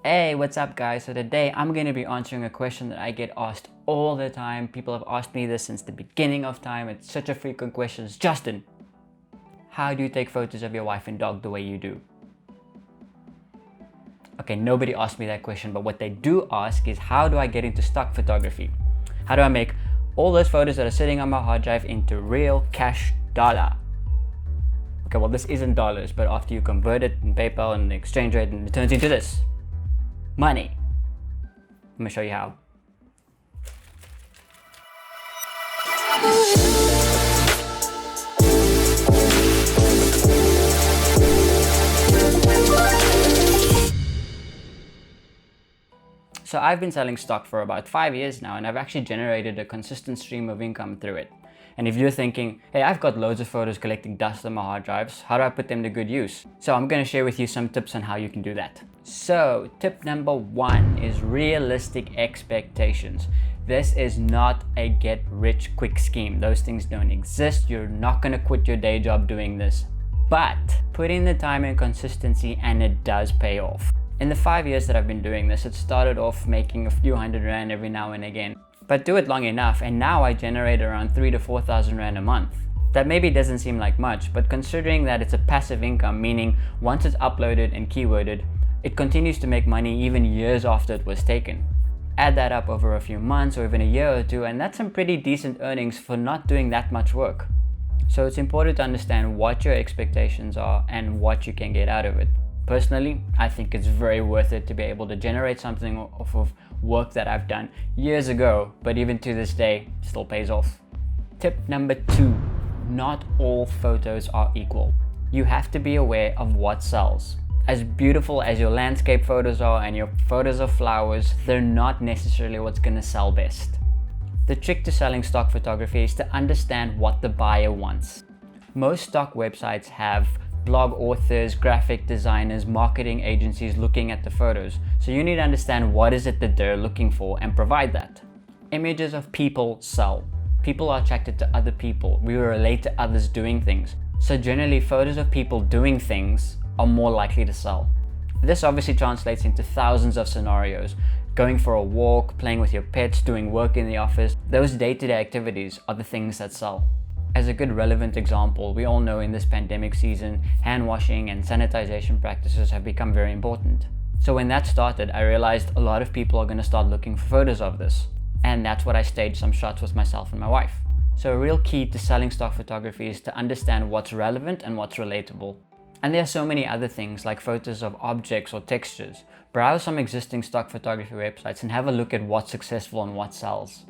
Hey, what's up guys? So today I'm going to be answering a question that I get asked all the time. People have asked me this since the beginning of time. It's such a frequent question. It's, Justin, how do you take photos of your wife and dog the way you do? Okay, nobody asked me that question, but what they do ask is, how do I get into stock photography? How do I make all those photos that are sitting on my hard drive into real cash dollar? Okay, well, this isn't dollars, but after you convert it in PayPal and the exchange rate, and it turns into this. Money. I'm gonna show you how. So I've been selling stock for about 5 years now, and I've actually generated a consistent stream of income through it. And if you're thinking, hey, I've got loads of photos collecting dust on my hard drives, how do I put them to good use? So I'm going to share with you some tips on how you can do that. So tip number 1 is realistic expectations. This is not a get rich quick scheme. Those things don't exist. You're not going to quit your day job doing this, but put in the time and consistency and it does pay off. In the 5 years that I've been doing this, it started off making a few $100 every now and again. But do it long enough and now I generate around 3,000 to 4,000 Rand a month. That maybe doesn't seem like much, but considering that it's a passive income, meaning once it's uploaded and keyworded, it continues to make money even years after it was taken. Add that up over a few months or even a year or two, and that's some pretty decent earnings for not doing that much work. So it's important to understand what your expectations are and what you can get out of it. Personally, I think it's very worth it to be able to generate something off of work that I've done years ago, but even to this day, still pays off. Tip number 2, not all photos are equal. You have to be aware of what sells. As beautiful as your landscape photos are and your photos of flowers, they're not necessarily what's gonna sell best. The trick to selling stock photography is to understand what the buyer wants. Most stock websites have blog authors, graphic designers, marketing agencies looking at the photos. So you need to understand what is it that they're looking for and provide that. Images of people sell. People are attracted to other people. We relate to others doing things. So generally photos of people doing things are more likely to sell. This obviously translates into thousands of scenarios. Going for a walk, playing with your pets, doing work in the office. Those day-to-day activities are the things that sell. As a good relevant example, we all know in this pandemic season, hand washing and sanitization practices have become very important. So when that started, I realized a lot of people are going to start looking for photos of this. And that's what I staged some shots with myself and my wife. So a real key to selling stock photography is to understand what's relevant and what's relatable. And there are so many other things like photos of objects or textures. Browse some existing stock photography websites and have a look at what's successful and what sells.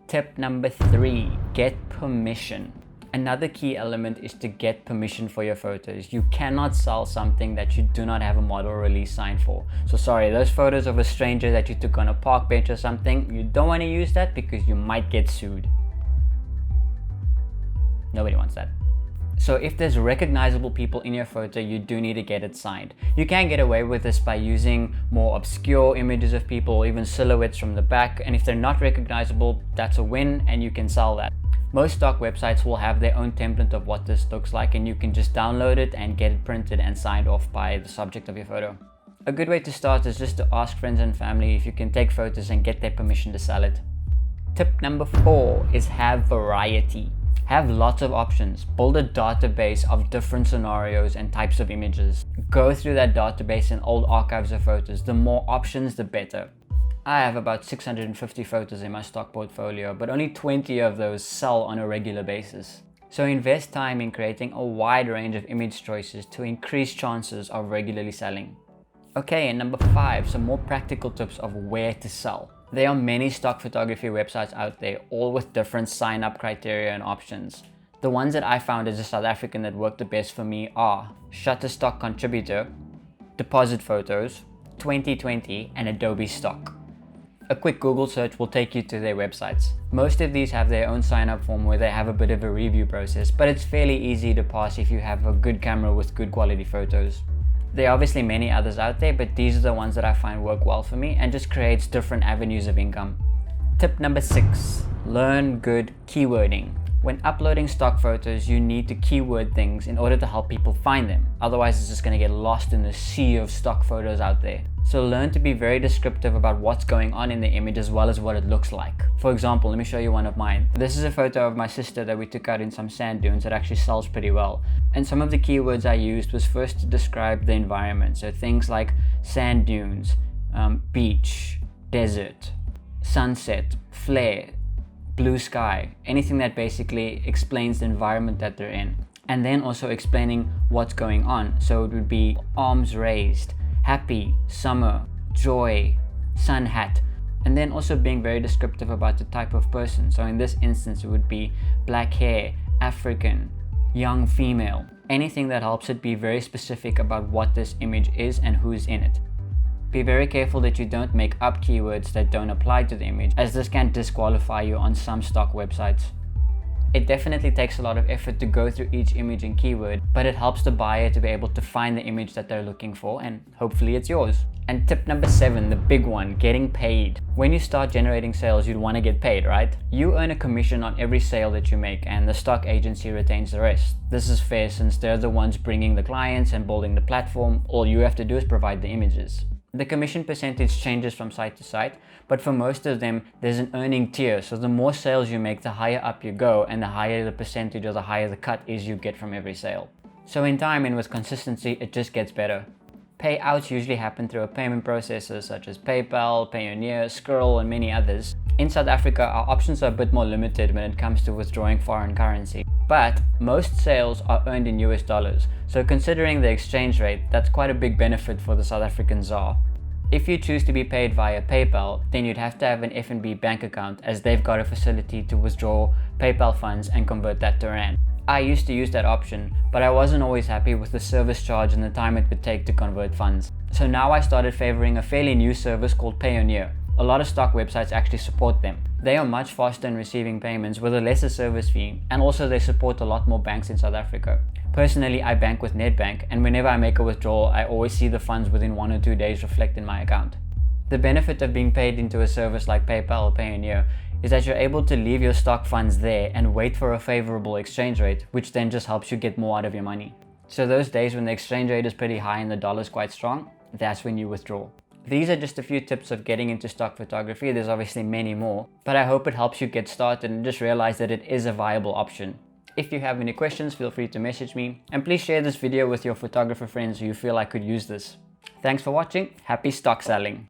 Tip number 3, get permission. Another key element is to get permission for your photos. You cannot sell something that you do not have a model release sign for. So sorry, those photos of a stranger that you took on a park bench or something, you don't want to use that because you might get sued. Nobody wants that. So if there's recognizable people in your photo, you do need to get it signed. You can get away with this by using more obscure images of people or even silhouettes from the back. And if they're not recognizable, that's a win and you can sell that. Most stock websites will have their own template of what this looks like and you can just download it and get it printed and signed off by the subject of your photo. A good way to start is just to ask friends and family if you can take photos and get their permission to sell it. Tip number 4 is have variety. Have lots of options. Build a database of different scenarios and types of images. Go through that database and old archives of photos. The more options, the better. I have about 650 photos in my stock portfolio, but only 20 of those sell on a regular basis. So invest time in creating a wide range of image choices to increase chances of regularly selling. Okay, and number 5, some more practical tips of where to sell. There are many stock photography websites out there, all with different sign-up criteria and options. The ones that I found as a South African that worked the best for me are Shutterstock Contributor, Deposit Photos, 2020, and Adobe Stock. A quick Google search will take you to their websites. Most of these have their own sign-up form where they have a bit of a review process, but it's fairly easy to pass if you have a good camera with good quality photos. There are obviously many others out there, but these are the ones that I find work well for me and just creates different avenues of income. Tip number 6, learn good keywording. When uploading stock photos, you need to keyword things in order to help people find them. Otherwise, it's just going to get lost in the sea of stock photos out there. So learn to be very descriptive about what's going on in the image as well as what it looks like. For example, let me show you one of mine. This is a photo of my sister that we took out in some sand dunes that actually sells pretty well. And some of the keywords I used was first to describe the environment. So things like sand dunes, beach, desert, sunset, flare, blue sky, anything that basically explains the environment that they're in. And then also explaining what's going on. So it would be arms raised, happy, summer, joy, sun hat, and then also being very descriptive about the type of person. So in this instance, it would be black hair, African, young female, anything that helps it be very specific about what this image is and who's in it. Be very careful that you don't make up keywords that don't apply to the image, as this can disqualify you on some stock websites. It definitely takes a lot of effort to go through each image and keyword, but it helps the buyer to be able to find the image that they're looking for, and hopefully it's yours. And tip number 7, the big one, getting paid. When you start generating sales, you'd want to get paid, right? You earn a commission on every sale that you make, and the stock agency retains the rest. This is fair since they're the ones bringing the clients and building the platform. All you have to do is provide the images. The commission percentage changes from site to site, but for most of them, there's an earning tier. So the more sales you make, the higher up you go, and the higher the percentage or the higher the cut is you get from every sale. So in time and with consistency, it just gets better. Payouts usually happen through a payment processor such as PayPal, Payoneer, Skrill, and many others. In South Africa, our options are a bit more limited when it comes to withdrawing foreign currency. But most sales are earned in US dollars, so considering the exchange rate, that's quite a big benefit for the South African ZAR. If you choose to be paid via PayPal, then you'd have to have an FNB bank account, as they've got a facility to withdraw PayPal funds and convert that to Rand. I used to use that option, but I wasn't always happy with the service charge and the time it would take to convert funds. So now I started favoring a fairly new service called Payoneer. A lot of stock websites actually support them. They are much faster in receiving payments with a lesser service fee, and also they support a lot more banks in South Africa. Personally, I bank with Nedbank, and whenever I make a withdrawal, I always see the funds within 1 or 2 days reflect in my account. The benefit of being paid into a service like PayPal or Payoneer is that you're able to leave your stock funds there and wait for a favorable exchange rate, which then just helps you get more out of your money. So those days when the exchange rate is pretty high and the dollar's quite strong, that's when you withdraw. These are just a few tips of getting into stock photography. There's obviously many more, but I hope it helps you get started and just realize that it is a viable option. If you have any questions, feel free to message me, and please share this video with your photographer friends who you feel like could use this. Thanks for watching. Happy stock selling.